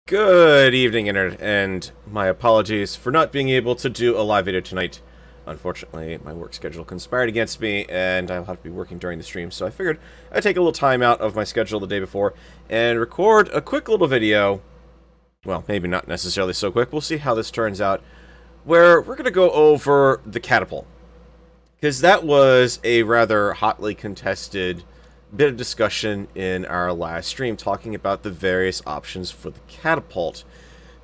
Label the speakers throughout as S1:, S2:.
S1: Good evening, Internet, and my apologies for not being able to do a live video tonight. Unfortunately, my work schedule conspired against me, and I'll have to be working during the stream, so I figured I'd take a little time out of my schedule the day before and record a quick little video. Well, maybe not necessarily so quick. We'll see how this turns out, where we're going to go over the Catapult. Because that was a rather hotly contested bit of discussion in our last stream, talking about the various options for the Catapult.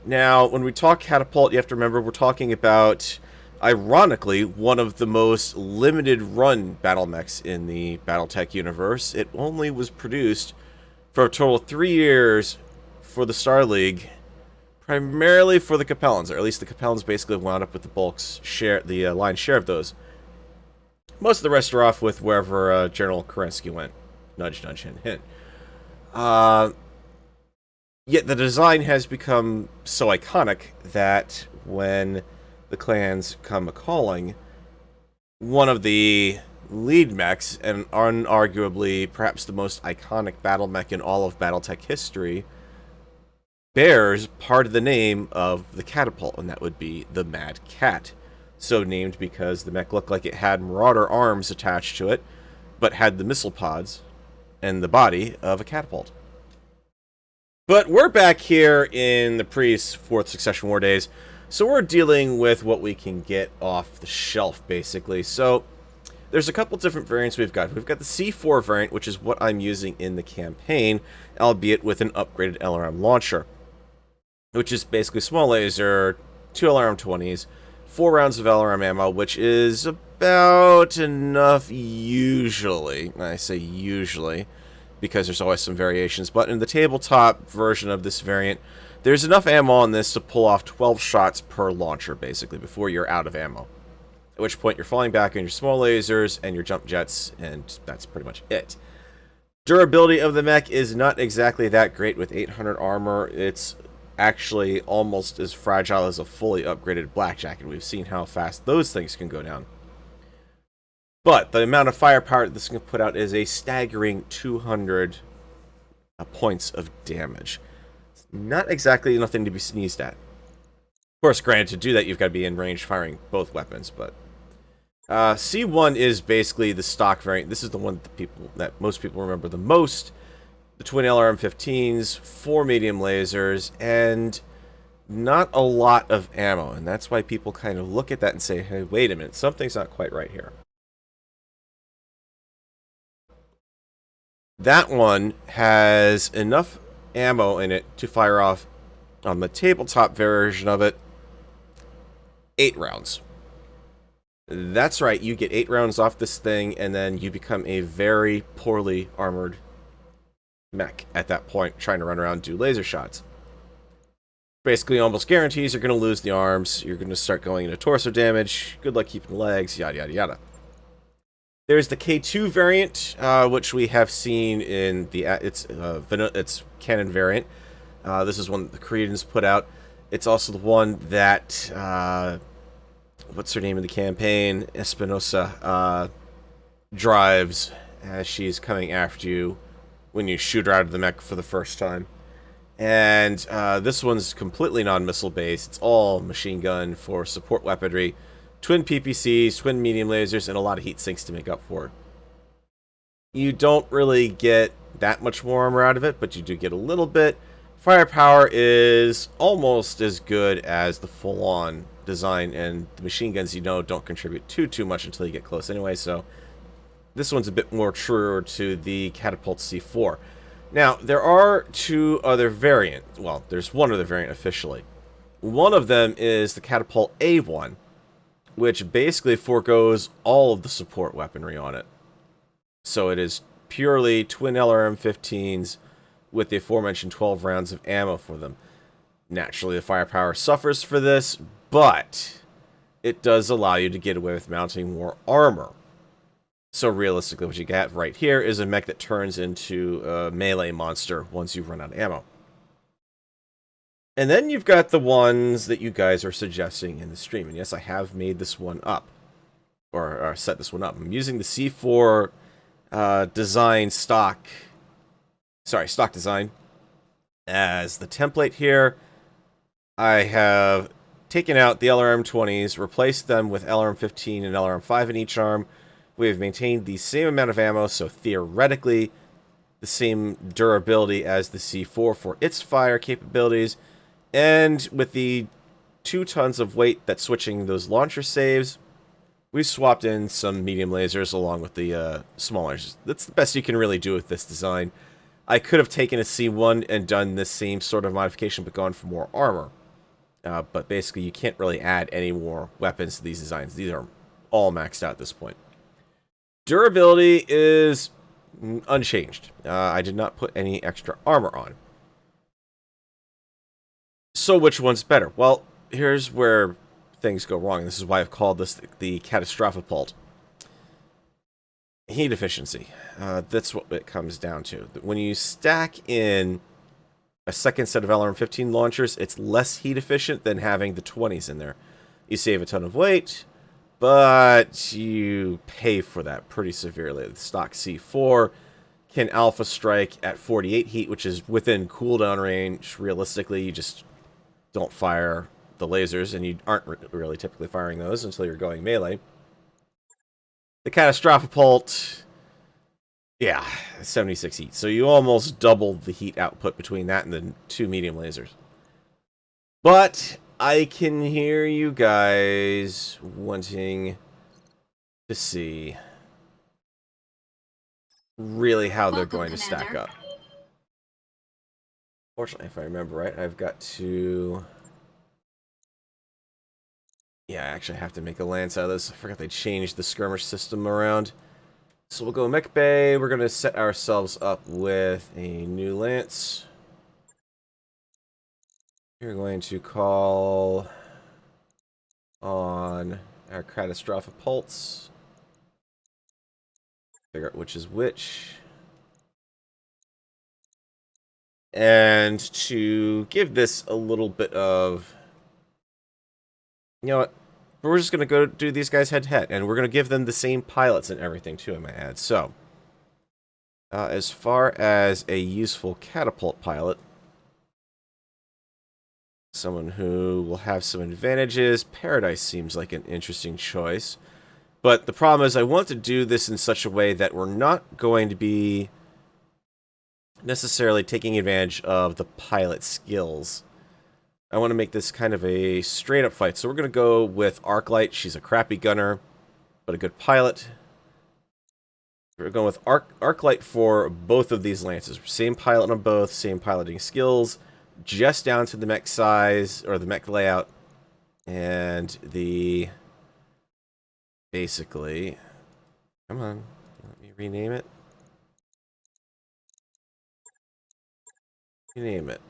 S1: Now, when we talk Catapult, you have to remember we're talking about, ironically, one of the most limited run battle mechs in the BattleTech universe. It only was produced for a total of 3 years for the Star League, primarily for the Capellans, or at least the Capellans basically wound up with the lion's share of those. Most of the rest are off with wherever General Kerensky went. Nudge, nudge, hint, hint. Yet the design has become so iconic that when the clans come a-calling, one of the lead mechs, and unarguably perhaps the most iconic battle mech in all of BattleTech history, bears part of the name of the Catapult, and that would be the Mad Cat. So named because the mech looked like it had marauder arms attached to it, but had the missile pods and the body of a catapult. But we're back here in the pre-Fourth Succession War days, so we're dealing with what we can get off the shelf, basically. So there's a couple different variants we've got. We've got the C4 variant, which is what I'm using in the campaign, albeit with an upgraded LRM launcher, which is basically small laser, 2 LRM-20s, 4 rounds of LRM ammo, which is about enough usually. I say usually because there's always some variations, but in the tabletop version of this variant, there's enough ammo on this to pull off 12 shots per launcher, basically, before you're out of ammo. At which point you're falling back on your small lasers and your jump jets, and that's pretty much it. Durability of the mech is not exactly that great. With 800 armor, it's actually almost as fragile as a fully upgraded blackjack, and we've seen how fast those things can go down. But the amount of firepower this can put out is a staggering 200 points of damage. It's not exactly nothing to be sneezed at. Of course, granted, to do that, you've got to be in range firing both weapons, but C1 is basically the stock variant. This is the one that most people remember the most. The twin LRM-15s, 4 medium lasers, and not a lot of ammo. And that's why people kind of look at that and say, hey, wait a minute, something's not quite right here. That one has enough ammo in it to fire off, on the tabletop version of it, 8 rounds. That's right, you get 8 rounds off this thing, and then you become a very poorly armored mech at that point, trying to run around and do laser shots. Basically almost guarantees you're going to lose the arms, you're going to start going into torso damage, good luck keeping the legs, yada yada yada. There's the K2 variant, which we have seen in the its canon variant. This is one that the Koreans put out. It's also the one that what's her name in the campaign? Espinosa drives as she's coming after you when you shoot her out of the mech for the first time. And this one's completely non-missile based. It's all machine gun for support weaponry. Twin PPCs, twin medium lasers, and a lot of heat sinks to make up for it. You don't really get that much more armor out of it, but you do get a little bit. Firepower is almost as good as the full-on design, and the machine guns, you know, don't contribute too much until you get close anyway, so this one's a bit more truer to the Catapult C4. Now, there are 2 other variants. Well, there's one other variant officially. One of them is the Catapult A1, which basically forgoes all of the support weaponry on it. So it is purely twin LRM-15s with the aforementioned 12 rounds of ammo for them. Naturally, the firepower suffers for this, but it does allow you to get away with mounting more armor. So realistically, what you get right here is a mech that turns into a melee monster once you've run out of ammo. And then you've got the ones that you guys are suggesting in the stream. And yes, I have made this one up. Or set this one up. I'm using the C4 design stock. Sorry, stock design. as the template here, I have taken out the LRM-20s, replaced them with LRM-15 and LRM-5 in each arm. We have maintained the same amount of ammo, so theoretically the same durability as the C4 for its fire capabilities. And with the 2 tons of weight that switching those launcher saves, we swapped in some medium lasers along with the small lasers. That's the best you can really do with this design. I could have taken a C1 and done this same sort of modification but gone for more armor. But basically you can't really add any more weapons to these designs. These are all maxed out at this point. Durability is unchanged. I did not put any extra armor on. So which one's better? Well, here's where things go wrong. This is why I've called this the Catastrophipult. Heat efficiency. That's what it comes down to. When you stack in a second set of LRM-15 launchers, it's less heat efficient than having the 20s in there. You save a ton of weight, but you pay for that pretty severely. The stock C4 can alpha strike at 48 heat, which is within cooldown range. Realistically, you just don't fire the lasers, and you aren't really typically firing those until you're going melee. The Catastrophipult, yeah, 76 heat. So you almost double the heat output between that and the 2 medium lasers. But I can hear you guys wanting to see really how they're going to stack up. Fortunately, if I remember right, I've got to... Yeah, I actually have to make a lance out of this. I forgot they changed the skirmish system around. So we'll go mech bay. We're going to set ourselves up with a new lance. We're going to call on our Catastrophipults. Figure out which is which. And to give this a little bit of... You know what? We're just going to go do these guys head-to-head. And we're going to give them the same pilots and everything, too, I might add. So, as far as a useful catapult pilot, someone who will have some advantages, Paradise seems like an interesting choice. But the problem is I want to do this in such a way that we're not going to be necessarily taking advantage of the pilot skills. I want to make this kind of a straight-up fight. So we're going to go with Arclight. She's a crappy gunner, but a good pilot. We're going with Arclight for both of these lances. Same pilot on both, same piloting skills, just down to the mech size, or the mech layout, and the... Basically... Come on, let me rename it. Rename it.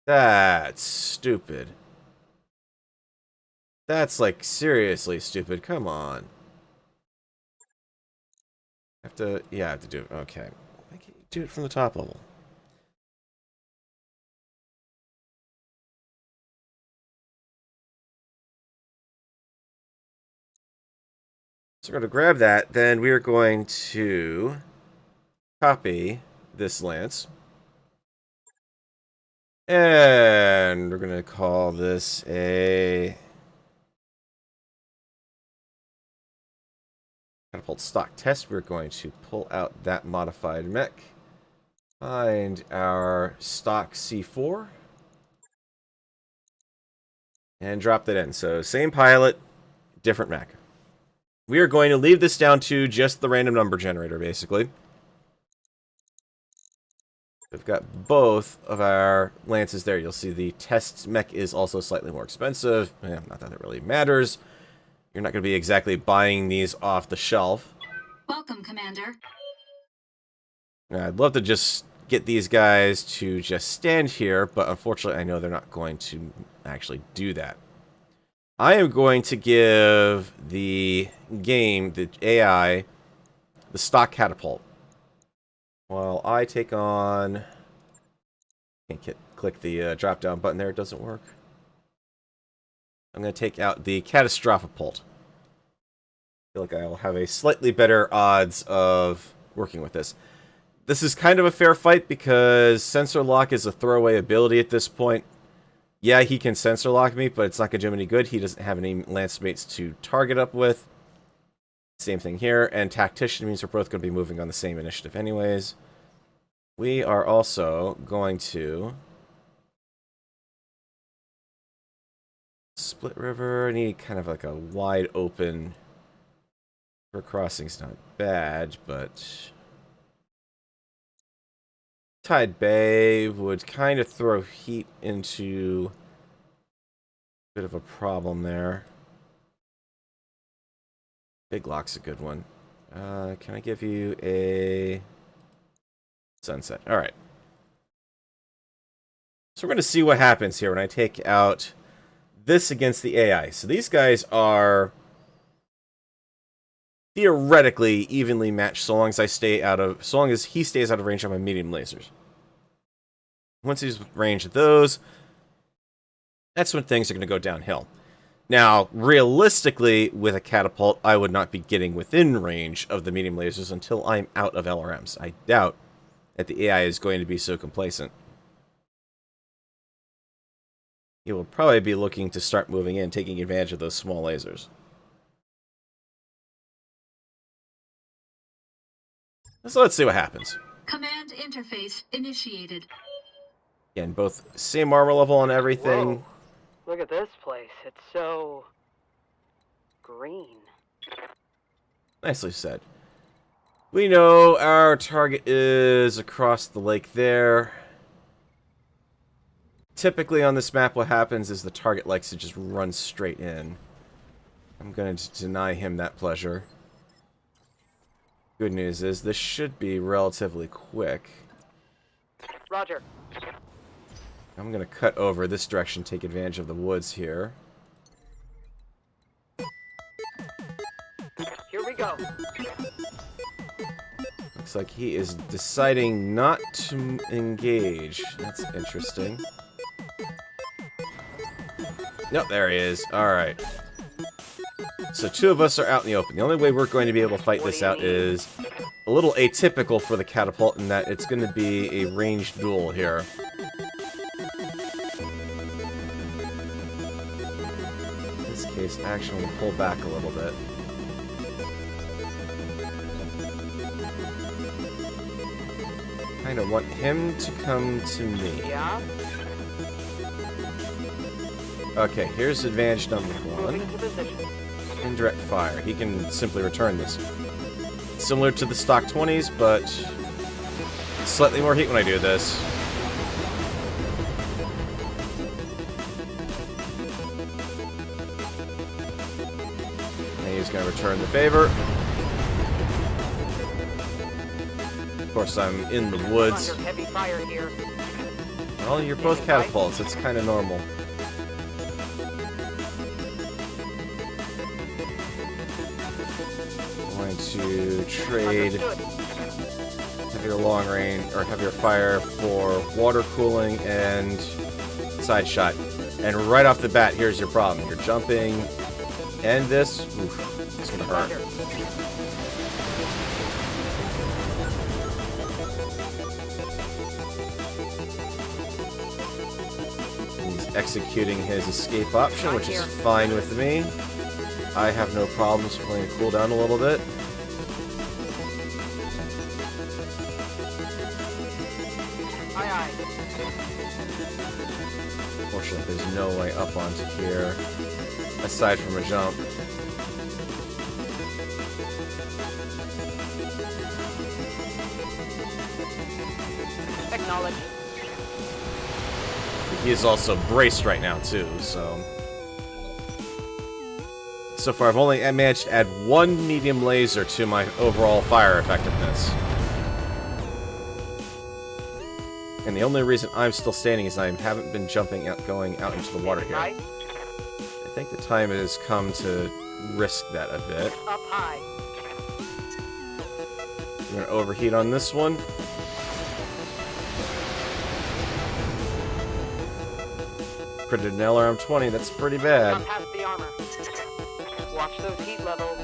S1: That's stupid. That's, like, seriously stupid. Come on. I have to do it. Okay. Why can't you do it from the top level? So we're going to grab that. Then we are going to copy this lance. And we're going to call this a Catapult stock test. We're going to pull out that modified mech. Find our stock C4. And drop that in. So same pilot, different mech. We are going to leave this down to just the random number generator, basically. We've got both of our lances there. You'll see the test mech is also slightly more expensive. Not that it really matters. You're not going to be exactly buying these off the shelf.
S2: Welcome, Commander.
S1: I'd love to just get these guys to just stand here, but unfortunately I know they're not going to actually do that. I am going to give the game, the AI, the stock catapult. While I take on... Can't click the drop-down button there, it doesn't work. I'm going to take out the Catastrophipult. I feel like I'll have a slightly better odds of working with this. This is kind of a fair fight because Sensor Lock is a throwaway ability at this point. Yeah, he can Sensor Lock me, but it's not going to do him any good. He doesn't have any lance mates to target up with. Same thing here, and Tactician means we're both going to be moving on the same initiative anyways. We are also going to... Split River, I need kind of like a wide open... River crossing's not bad, but... Tide Bay would kind of throw heat into a bit of a problem there. Big Lock's a good one. Can I give you a sunset? Alright. So we're going to see what happens here when I take out this against the AI. So these guys are theoretically evenly matched so long as so long as he stays out of range of my medium lasers. Once he's with range of those, that's when things are going to go downhill. Now, realistically, with a catapult, I would not be getting within range of the medium lasers until I'm out of LRMs. I doubt that the AI is going to be so complacent. He will probably be looking to start moving in, taking advantage of those small lasers. So let's see what happens.
S2: Command interface initiated.
S1: Again, both same armor level and everything.
S3: Whoa. Look at this place. It's so... green.
S1: Nicely said. We know our target is across the lake there. Typically on this map what happens is the target likes to just run straight in. I'm going to deny him that pleasure. Good news is this should be relatively quick.
S3: Roger.
S1: I'm going to cut over this direction, take advantage of the woods here.
S3: Here we go.
S1: Looks like he is deciding not to engage. That's interesting. Nope, there he is. Alright. So two of us are out in the open. The only way we're going to be able to fight this out is a little atypical for the catapult in that it's going to be a ranged duel here. In this case, actually pull back a little bit. Kind of want him to come to me.
S3: Yeah?
S1: Okay, here's advantage number one. Indirect fire. He can simply return this. Similar to the stock 20s, but slightly more heat when I do this. And he's going to return the favor. Of course, I'm in the woods.
S3: Heavy fire here.
S1: Well, you're both catapults. It's kind of normal. Going to trade heavier long range or heavier fire for water cooling and side shot. And right off the bat, here's your problem. You're jumping, and this, oof, it's gonna hurt. He's executing his escape option, which is fine with me. I have no problems playing a cooldown a little bit.
S3: Aye, aye.
S1: Fortunately, there's no way up onto here, aside from a jump.
S3: Acknowledge.
S1: He is also braced right now, too, so... So far, I've only managed to add one medium laser to my overall fire effectiveness. And the only reason I'm still standing is I haven't been jumping out, going out into the water here. I think the time has come to risk that a bit.
S3: Up high.
S1: We're going to overheat on this one. Critted an LRM 20, that's pretty bad.
S3: Not past the armor. Watch those heat levels.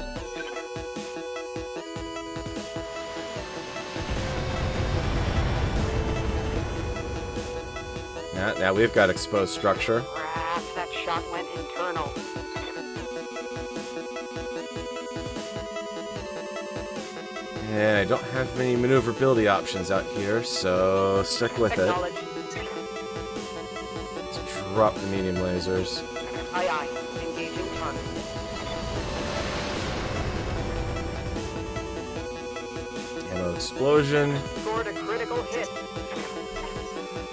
S1: Now we've got exposed structure.
S3: Crap, that shot went internal.
S1: And I don't have many maneuverability options out here, so stick with it.
S3: Acknowledge.
S1: Let's drop the medium lasers.
S3: Aye, aye. Engaging target.
S1: Ammo explosion.
S3: Scored a critical hit.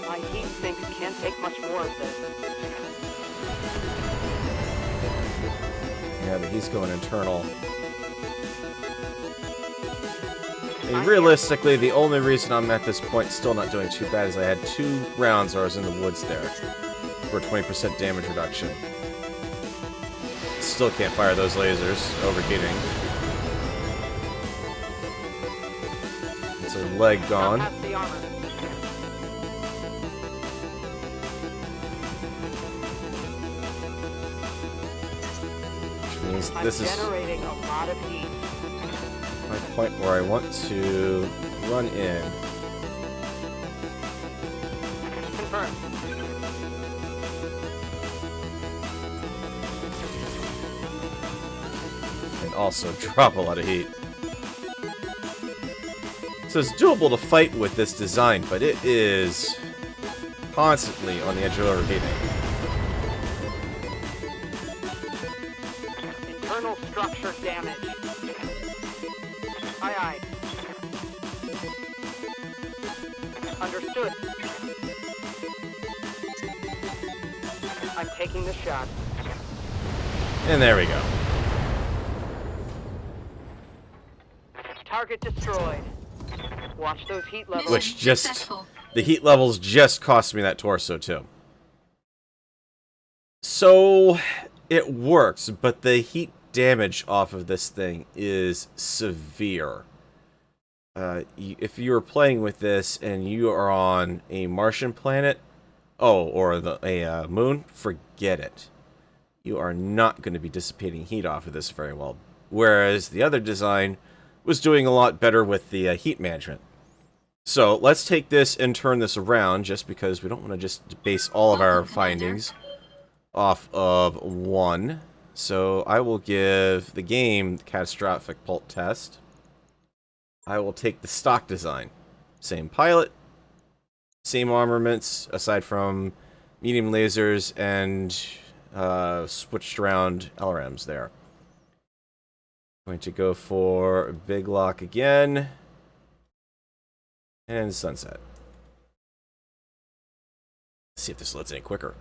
S3: My heat sinks can't take much more of this.
S1: Yeah, but he's going internal. I mean, realistically, the only reason I'm at this point still not doing too bad is I had 2 rounds where I was in the woods there for 20% damage reduction. Still can't fire those lasers, overheating. It's a leg gone.
S3: Past the armor.
S1: Which means
S3: I'm
S1: this is
S3: generating a lot of heat.
S1: my point where I want to run in.
S3: Confirmed.
S1: And also drop a lot of heat. So it's doable to fight with this design, but it is constantly on the edge of overheating.
S3: Internal structure damage. Aye, aye. Understood. I'm taking the shot.
S1: And there we go.
S3: Target destroyed. Watch those heat levels.
S1: Which just...
S2: Successful.
S1: The heat levels just cost me that torso, too. So, it works, but the heat damage off of this thing is severe. If you are playing with this and you are on a Martian planet, or a moon, forget it. You are not going to be dissipating heat off of this very well. Whereas the other design was doing a lot better with the heat management. So let's take this and turn this around, just because we don't want to just base all of our findings off of one. So I will give the game the Catastrophipult test. I will take the stock design. Same pilot, same armaments, aside from medium lasers and switched around LRMs there. Going to go for Big Lock again. And Sunset. Let's see if this loads any quicker.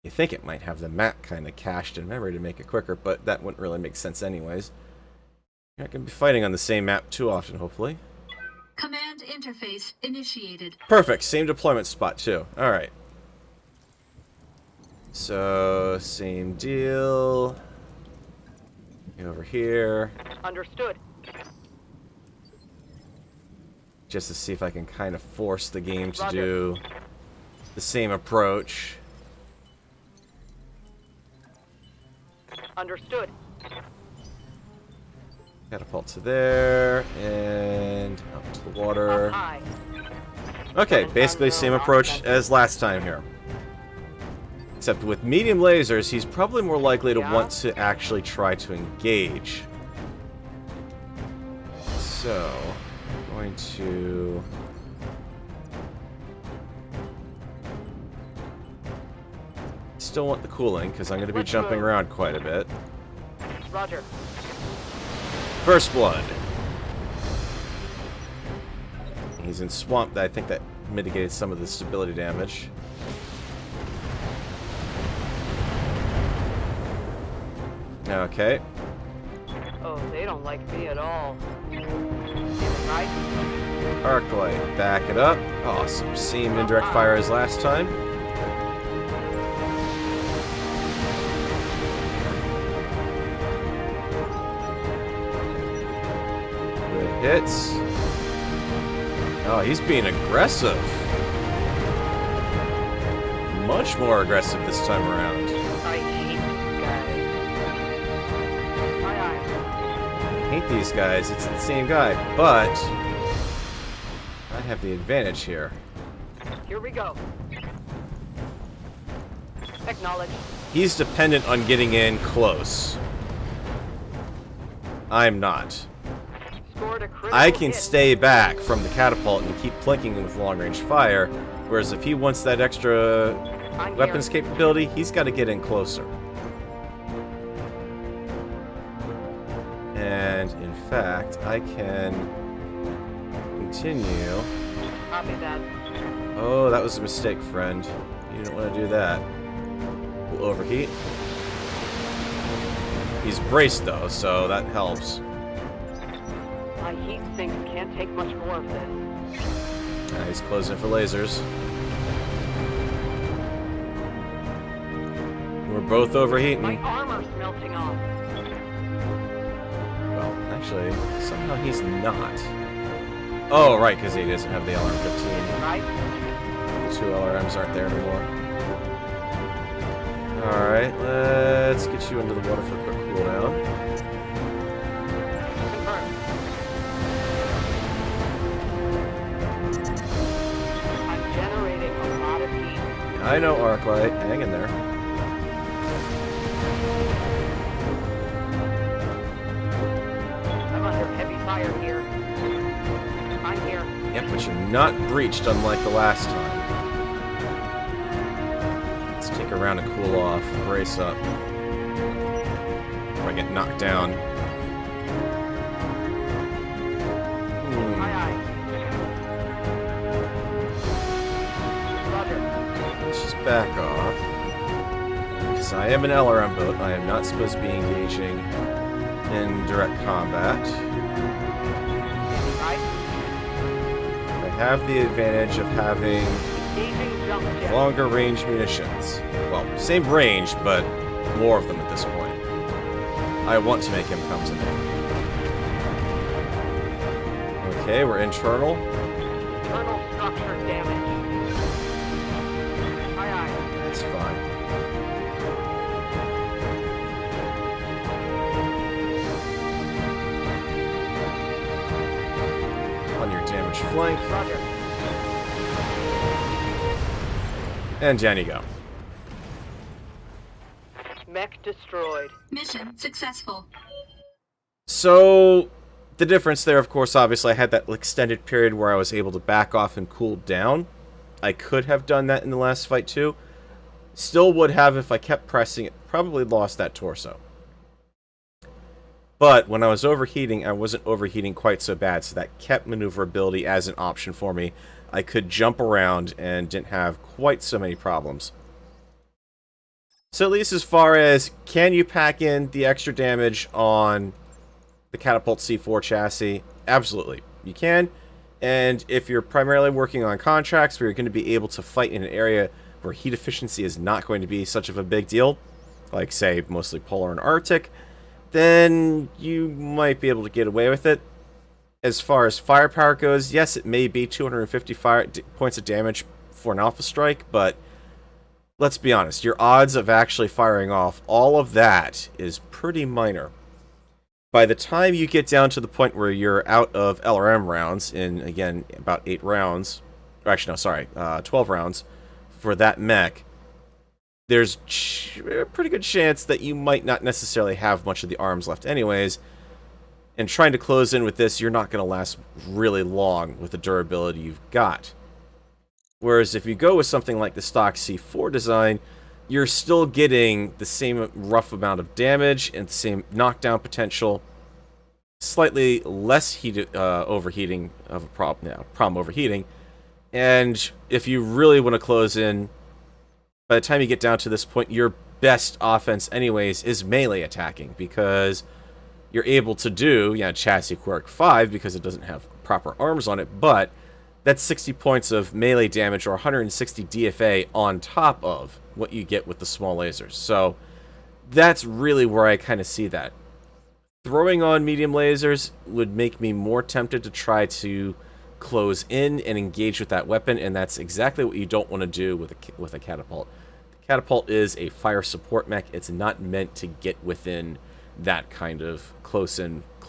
S1: You think it might have the map kind of cached in memory to make it quicker, but that wouldn't really make sense anyways. You're not going to be fighting on the same map too often, hopefully.
S2: Command interface initiated.
S1: Perfect. Same deployment spot, too. Alright. So, same deal. Over here.
S3: Understood.
S1: Just to see if I can kind of force the game to
S3: Roger.
S1: do the same approach.
S3: Understood.
S1: Catapult to there, and up to the water.
S3: Up high.
S1: Okay, basically same approach as last time here. Except with medium lasers, he's probably more likely to want to actually try to engage. So, I'm going to... Still want the cooling, because I'm going to be
S3: Let's
S1: jumping
S3: move.
S1: around quite a bit.
S3: Roger.
S1: First Blood. He's in Swamp. I think that mitigated some of the stability damage. Okay.
S3: Oh, they don't like me at all. Right?
S1: Arc light. Back it up. Awesome. Same indirect fire as last time. Good hits. Oh, he's being aggressive. Much more aggressive this time around.
S3: I hate these guys. Aye, aye.
S1: hate these guys. It's the same guy, but I have the advantage here.
S3: Here we go. Acknowledge.
S1: He's dependent on getting in close. I'm not.
S3: Scored a critical
S1: I can
S3: hit.
S1: stay back from the catapult and keep plinking with long-range fire, whereas if he wants that extra
S3: I'm
S1: weapons
S3: here.
S1: capability, he's got to get in closer. And, in fact, I can continue.
S3: Copy that.
S1: Oh, that was a mistake, friend. You don't want to do that. We'll overheat. He's braced, though, so that helps.
S3: My heat sinks can't take much more of this.
S1: He's closing for lasers. We're both overheating.
S3: My armor's melting off.
S1: Well, actually, somehow he's not. Oh, right, because he doesn't have the LRM-15.
S3: Right?
S1: The two LRMs aren't there anymore. Alright, let's get you into the water for a quick cooldown.
S3: Confirmed. I'm generating a lot of heat.
S1: I know, Arclight. Hang in there.
S3: I'm under heavy fire here. I'm here.
S1: Yep, but you're not breached unlike the last time. Let's take a round to cool off, brace up. Or I get knocked down.
S3: Aye, aye. Roger.
S1: Let's just back off. Because I am an LRM boat, I am not supposed to be engaging in direct combat.
S3: Aye.
S1: I have the advantage of having
S3: Engaging jump jet.
S1: longer range munitions. Well, same range, but more of them at this point. I want to make him come to me. Okay, we're internal.
S3: Internal structure damage. Aye, aye.
S1: That's fine. On your damaged flank.
S3: Roger.
S1: And down you go.
S3: Mech destroyed.
S2: Mission successful.
S1: So, the difference there, of course, obviously, I had that extended period where I was able to back off and cool down. I could have done that in the last fight, too. Still would have if I kept pressing it. Probably lost that torso. But when I was overheating, I wasn't overheating quite so bad, so that kept maneuverability as an option for me. I could jump around and didn't have quite so many problems. So at least as far as, can you pack in the extra damage on the Catapult C4 chassis? Absolutely. You can. And if you're primarily working on contracts where you're going to be able to fight in an area where heat efficiency is not going to be such of a big deal, like, say, mostly Polar and Arctic, then you might be able to get away with it. As far as firepower goes, yes, it may be 250 points of damage for an Alpha Strike, but let's be honest, your odds of actually firing off all of that is pretty minor. By the time you get down to the point where you're out of LRM rounds, in, again, about 8 rounds, or actually, no, sorry, 12 rounds for that mech, there's a pretty good chance that you might not necessarily have much of the arms left anyways, and trying to close in with this, you're not going to last really long with the durability you've got. Whereas if you go with something like the stock C4 design, you're still getting the same rough amount of damage and the same knockdown potential, slightly less overheating of a problem overheating, and if you really want to close in, by the time you get down to this point, your best offense anyways is melee attacking, because you're able to do, Chassis Quirk 5 because it doesn't have proper arms on it, but that's 60 points of melee damage or 160 DFA on top of what you get with the small lasers. So that's really where I kind of see that. Throwing on medium lasers would make me more tempted to try to close in and engage with that weapon, and that's exactly what you don't want to do with a catapult. The catapult is a fire support mech. It's not meant to get within that kind of close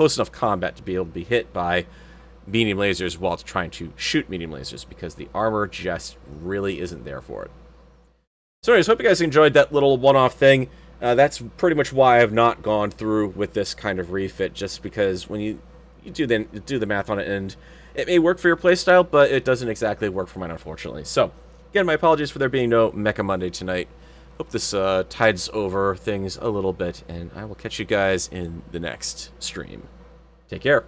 S1: close enough combat to be able to be hit by medium lasers while it's trying to shoot medium lasers, because the armor just really isn't there for it. So anyways, hope you guys enjoyed that little one-off thing. That's pretty much why I've not gone through with this kind of refit, just because when you do the math on it, and it may work for your playstyle, but it doesn't exactly work for mine, unfortunately. So, again, my apologies for there being no Mecha Monday tonight. Hope this tides over things a little bit, and I will catch you guys in the next stream. Take care.